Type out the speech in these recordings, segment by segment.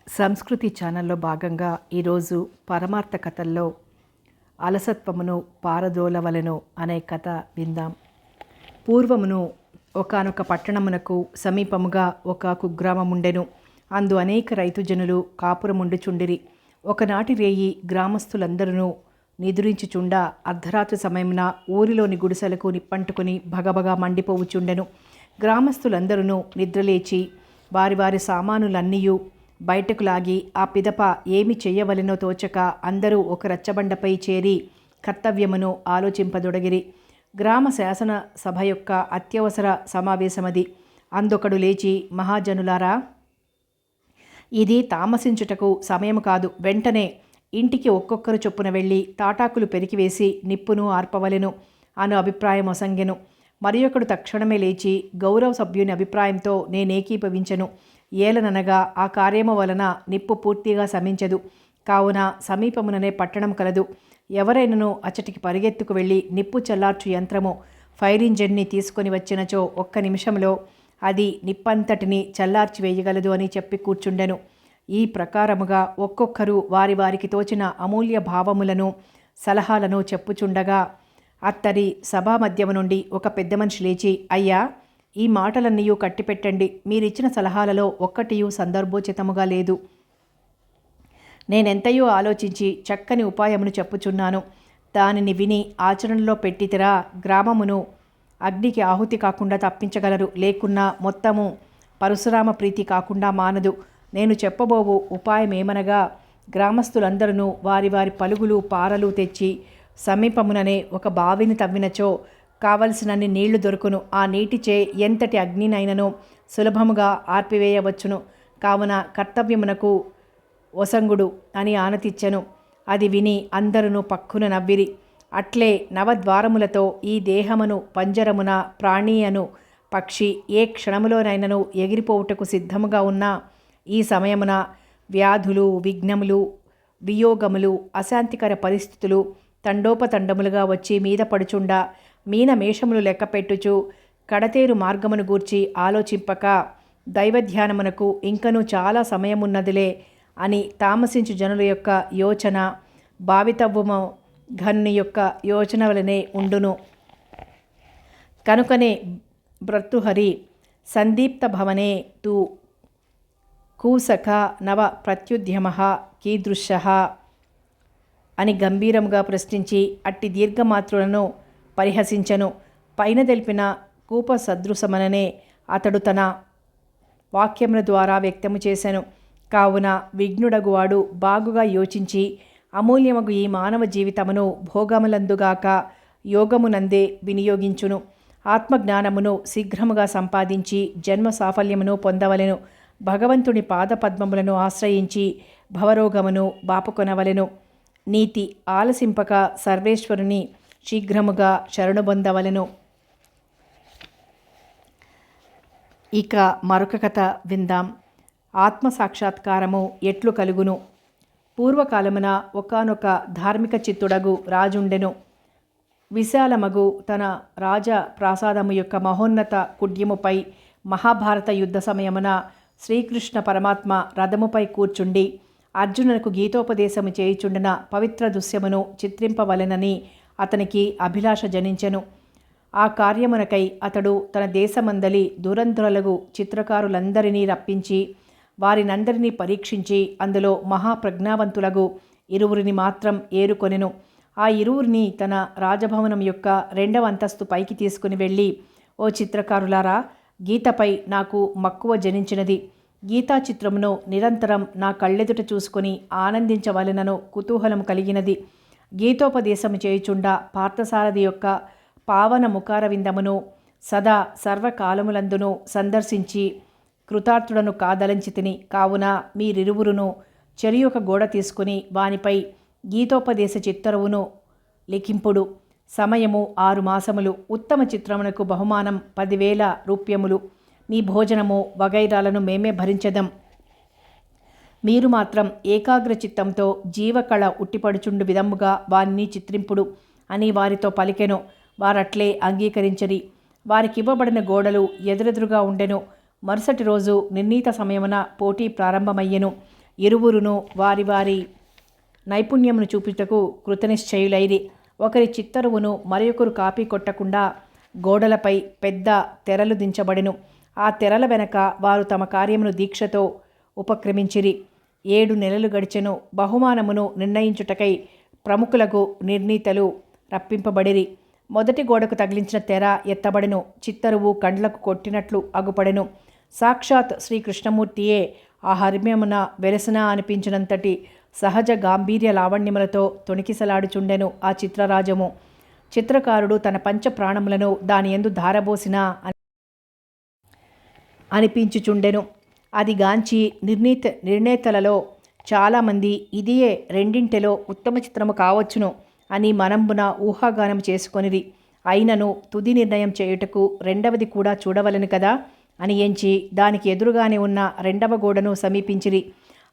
సంస్కృతి ఛానల్లో భాగంగా ఈరోజు పరమార్థ కథల్లో అలసత్వమును పారదోలవలెను అనే కథ విందాం. పూర్వమును ఒకానొక పట్టణమునకు సమీపముగా ఒక కుగ్రామముండెను. అందు అనేక రైతుజనులు కాపురముండుచుండిరి. ఒకనాటి రేయి గ్రామస్తులందరూ నిదురించుచుండా అర్ధరాత్రి సమయమున ఊరిలోని గుడిసెలకు నిప్పంటుకుని భగభగా మండిపోవుచుండెను. గ్రామస్తులందరూ నిద్రలేచి వారి వారి సామానులన్నీయు బయటకు లాగి ఆ పిదప ఏమి చెయ్యవలెనో తోచక అందరూ ఒక రచ్చబండపై చేరి కర్తవ్యమును ఆలోచింపదొడగిరి. గ్రామ శాసన సభ యొక్క అత్యవసర సమావేశమది. అందొకడు లేచి, మహాజనులారా, ఇది తామసించుటకు సమయం కాదు. వెంటనే ఇంటికి ఒక్కొక్కరు చొప్పున వెళ్ళి తాటాకులు పెరికివేసి నిప్పును ఆర్పవలెను అను అభిప్రాయం ఒసంగెను. మరి ఒకడు తక్షణమే లేచి, గౌరవ సభ్యుని అభిప్రాయంతో నేనేకీభవించెను. ఏలననగా ఆ కార్యము వలన నిప్పు పూర్తిగా శమించదు. కావున సమీపముననే పట్టణం కలదు. ఎవరైనను అచ్చటికి పరిగెత్తుకు వెళ్ళి నిప్పు చల్లార్చు యంత్రము ఫైర్ ఇంజన్ని తీసుకొని వచ్చినచో ఒక్క నిమిషంలో అది నిప్పంతటిని చల్లార్చి వేయగలదు అని చెప్పి కూర్చుండెను. ఈ ప్రకారముగా ఒక్కొక్కరు వారి వారికి తోచిన అమూల్య భావములను సలహాలను చెప్పుచుండగా అత్తరి సభా మధ్యము నుండి ఒక పెద్ద మనిషి లేచి, అయ్యా, ఈ మాటలన్నీయూ కట్టిపెట్టండి. మీరిచ్చిన సలహాలలో ఒక్కటియూ సందర్భోచితముగా లేదు. నేనెంతయో ఆలోచించి చక్కని ఉపాయమును చెప్పుచున్నాను. దానిని విని ఆచరణలో పెట్టితిరా గ్రామమును అగ్నికి ఆహుతి కాకుండా తప్పించగలరు. లేకున్నా మొత్తము పరశురామ ప్రీతి కాకుండా మానదు. నేను చెప్పబోవు ఉపాయమేమనగా, గ్రామస్తులందరూ వారి వారి పలుగులు పారలు తెచ్చి సమీపముననే ఒక బావిని తవ్వినచో కావలసినన్ని నీళ్లు దొరుకును. ఆ నీటిచే ఎంతటి అగ్నినైనను సులభముగా ఆర్పివేయవచ్చును. కావున కర్తవ్యమునకు ఒసంగుడు అని ఆనతిచ్చెను. అది విని అందరూ పక్కున నవ్విరి. అట్లే నవద్వారములతో ఈ దేహమును పంజరమున ప్రాణి అను పక్షి ఏ క్షణములోనైనను ఎగిరిపోవుటకు సిద్ధముగా ఉన్న ఈ సమయమున వ్యాధులు, విఘ్నములు, వియోగములు, అశాంతికర పరిస్థితులు తండోపతండములుగా వచ్చి మీద పడుచుండా మీనమేషములు లెక్కపెట్టుచు కడతేరు మార్గమును గూర్చి ఆలోచింపక దైవధ్యానమునకు ఇంకనూ చాలా సమయమున్నదిలే అని తామసించు జనుల యొక్క యోచన భావితవ్వము ఘన్ని యొక్క యోచన వలనే ఉండును. కనుకనే భర్తృహరి సందీప్త భవనే తు కూసక నవ ప్రత్యుద్యమ కీదృశ అని గంభీరముగా ప్రశ్నించి అట్టి దీర్ఘమాత్రులను పరిహసించను. పైన తెలిపిన కూప సదృశమననే అతడు తన వాక్యముల ద్వారా వ్యక్తము చేశాను. కావున విఘ్నుడగువాడు బాగుగా యోచించి అమూల్యమగు ఈ మానవ జీవితమును భోగములందుగాక యోగమునందే వినియోగించును. ఆత్మజ్ఞానమును శీఘ్రముగా సంపాదించి జన్మ సాఫల్యమును పొందవలెను. భగవంతుని పాదపద్మములను ఆశ్రయించి భవరోగమును బాపుకొనవలెను. నీతి ఆలసింపక సర్వేశ్వరుని శీఘ్రముగా శరణుబొందవలెను. ఇక మరొక కథ విందాం. ఆత్మసాక్షాత్కారము ఎట్లు కలుగును. పూర్వకాలమున ఒకానొక ధార్మిక చిత్తుడగు రాజుండెను. విశాలమగు తన రాజ ప్రాసాదము యొక్క మహోన్నత కుడ్యముపై మహాభారత యుద్ధ సమయమున శ్రీకృష్ణ పరమాత్మ రథముపై కూర్చుండి అర్జునునకు గీతోపదేశము చేయుచుండిన పవిత్ర దృశ్యమును చిత్రింపవలెనని అతనికి అభిలాష జనించెను. ఆ కార్యమునకై అతడు తన దేశమందలి దురంధురలగు చిత్రకారులందరినీ రప్పించి వారినందరినీ పరీక్షించి అందులో మహాప్రజ్ఞావంతులగు ఇరువురిని మాత్రం ఏరుకొనెను. ఆ ఇరువురిని తన రాజభవనం యొక్క 2వ అంతస్తు పైకి తీసుకుని వెళ్ళి, ఓ చిత్రకారులారా, గీతపై నాకు మక్కువ జనించినది. గీతా చిత్రమును నిరంతరం నా కళ్ళెదుట చూసుకొని ఆనందించవలెనను కుతూహలం కలిగినది. గీతోపదేశము చేయుచుండా పార్థసారథి యొక్క పావన ముఖార విందమును సదా సర్వకాలములందును సందర్శించి కృతార్థుడను కాదలంచితిని. కావున మీరిరువురును చెరియొక గోడ తీసుకుని వానిపై గీతోపదేశ చిత్తరువును లిఖింపుడు. సమయము 6 మాసములు. ఉత్తమ చిత్రమునకు బహుమానం 10,000 రూప్యములు. మీ భోజనము వగైరాలను మేమే భరించదం. మీరు మాత్రం ఏకాగ్ర చిత్తంతో జీవకళ ఉట్టిపడుచుండు విధముగా వారిని చిత్రింపుడు అని వారితో పలికెను. వారట్లే అంగీకరించరి. వారికివ్వబడిన గోడలు ఎదురెదురుగా ఉండెను. మరుసటి రోజు నిర్ణీత సమయమున పోటీ ప్రారంభమయ్యెను. ఇరువురును వారి వారి నైపుణ్యమును చూపుటకు కృతనిశ్చయులైరి. ఒకరి చిత్తరువును మరొకరు కాపీ కొట్టకుండా గోడలపై పెద్ద తెరలు దించబడెను. ఆ తెరల వెనక వారు తమ కార్యమును దీక్షతో ఉపక్రమించిరి. 7 నెలలు గడిచెను. బహుమానమును నిర్ణయించుటకై ప్రముఖులకు నిర్ణీతలు రప్పింపబడిరి. మొదటి గోడకు తగిలించిన తెర ఎత్తబడెను. చిత్తరువు కండ్లకు కొట్టినట్లు అగుపడెను. సాక్షాత్ శ్రీకృష్ణమూర్తియే ఆ హర్మ్యమున వెలసిన అనిపించినంతటి సహజ గాంభీర్య లావణ్యములతో తొణికిసలాడుచుండెను ఆ చిత్రరాజము. చిత్రకారుడు తన పంచ ప్రాణములను దాని యందు ధారబోసిన అనిపించుచుండెను. అది గాంచి నిర్ణేతలలో చాలామంది ఇదియే రెండింటిలో ఉత్తమ చిత్రము కావచ్చును అని మనంబున ఊహాగానం చేసుకొనిరి. అయినను తుది నిర్ణయం చేయుటకు రెండవది కూడా చూడవలెను కదా అని ఎంచి దానికి ఎదురుగానే ఉన్న రెండవ గోడను సమీపించిరి.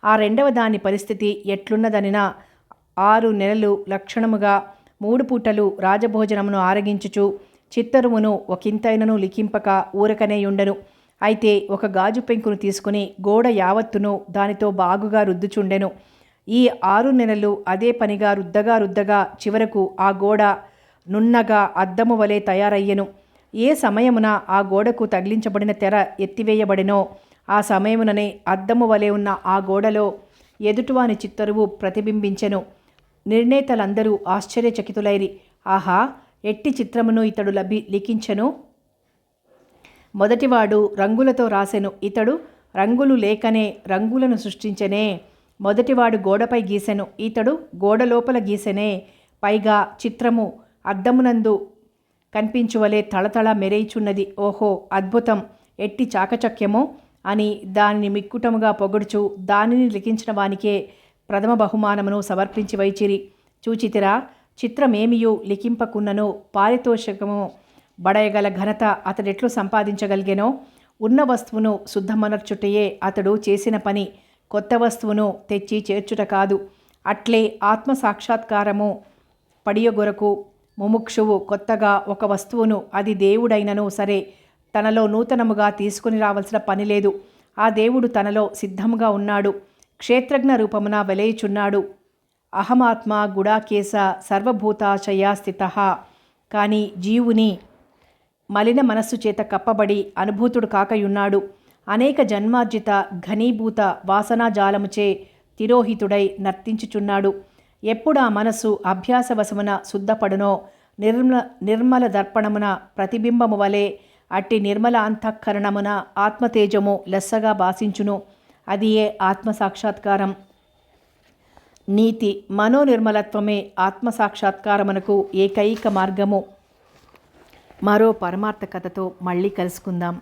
ఆ రెండవ దాని పరిస్థితి ఎట్లున్నదనినా 6 నెలలు లక్షణముగా 3 పూటలు రాజభోజనమును ఆరగించుచు చిత్తరువును ఒకంతైనను లిఖింపక ఊరకనేయుండెను. అయితే ఒక గాజు పెంకును తీసుకుని గోడ యావత్తును దానితో బాగుగా రుద్దుచుండెను. ఈ 6 నెలలు అదే పనిగా రుద్దగా చివరకు ఆ గోడ నున్నగా అద్దము వలె తయారయ్యెను. ఏ సమయమున ఆ గోడకు తగిలించబడిన తెర ఎత్తివేయబడినో ఆ సమయముననే అద్దము వలె ఉన్న ఆ గోడలో ఎదుటివాని చిత్తరువు ప్రతిబింబించెను. నిర్ణేతలందరూ ఆశ్చర్యచకితులైరి. ఆహా, ఎట్టి చిత్రమును ఇతడు లిఖించెను. మొదటివాడు రంగులతో రాసెను, ఇతడు రంగులు లేకనే రంగులను సృష్టించెనే. మొదటివాడు గోడపై గీసెను, ఇతడు గోడ లోపల గీసెనే. పైగా చిత్రము అద్దమునందు కనిపించువలే తళతళ మెరేయుచున్నది. ఓహో, అద్భుతం, ఎట్టి చాకచక్యమో అని దానిని మిక్కుటముగా పొగడుచు దానిని లిఖించిన వానికే ప్రథమ బహుమానమును సమర్పించి వైచిరి. చూచితిరా, చిత్రమేమియు లిఖింపకున్నను పారితోషికము బడయగల ఘనత అతడెట్లు సంపాదించగలిగెనో. ఉన్న వస్తువును శుద్ధమనర్చుటయే అతడు చేసిన పని, కొత్త వస్తువును తెచ్చి చేర్చుట కాదు. అట్లే ఆత్మసాక్షాత్కారము పడియగొరకు ముముక్షువు కొత్తగా ఒక వస్తువును, అది దేవుడైనను సరే, తనలో నూతనముగా తీసుకుని రావాల్సిన పని లేదు. ఆ దేవుడు తనలో సిద్ధముగా ఉన్నాడు, క్షేత్రజ్ఞ రూపమున వెలయుచున్నాడు. అహమాత్మ గుడాకేశ సర్వభూతాశయ స్థితః. కానీ జీవుని మలిన మనస్సు చేత కప్పబడి అనుభూతుడు కాకయున్నాడు. అనేక జన్మార్జిత ఘనీభూత వాసనాజాలముచే తిరోహితుడై నర్తించుచున్నాడు. ఎప్పుడా మనస్సు అభ్యాసవశమున శుద్ధపడునో నిర్మల దర్పణమున ప్రతిబింబము వలె అట్టి నిర్మల అంతఃకరణమున ఆత్మతేజము లెస్సగా భాషించును. అది ఏ ఆత్మసాక్షాత్కారం. నీతి మనోనిర్మలత్వమే ఆత్మసాక్షాత్కారమునకు ఏకైక మార్గము. మరో పరమార్థ కథతో మళ్ళీ కలుసుకుందాం.